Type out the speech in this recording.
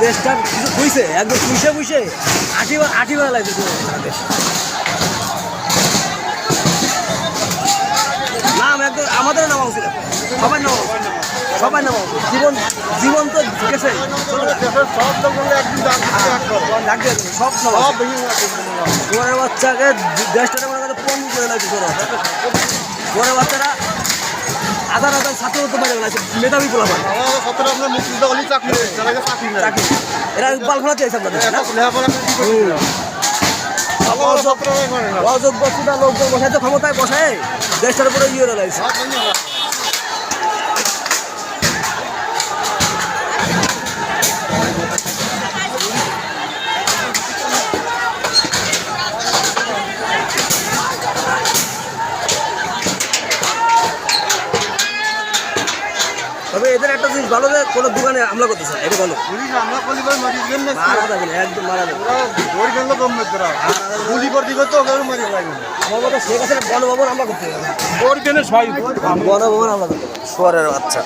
দেশটা কিছু বুঝছে একদম বুঝে আটি বেলা লাগছে নাম একদম আমাদের নামা উচিত সবাই নামা জীবন জীবন তো গেছে সব তোমার বাচ্চাকে দেশটা মনে করে পঙ্গু করে লাগছে তোমার বাচ্চারা হাজার ছাত্র হতে পারে মেধাবী পোলা পারে এরা বাল ফোলাতে আছে অযোগ্য লোকজন বসায় তো ক্ষমতায় বসায় দেশটার উপরে ইয়ে রয়েছে তবে এদের একটা জিনিস ভালো যে কোনো দোকানে হামলা করতেছে এটা ভালো একদম মারা যাবে শেখ হাসিনা বনভবন হামলা করতে হবে বনভবন হামলা করতে হবে শহরের বাচ্চা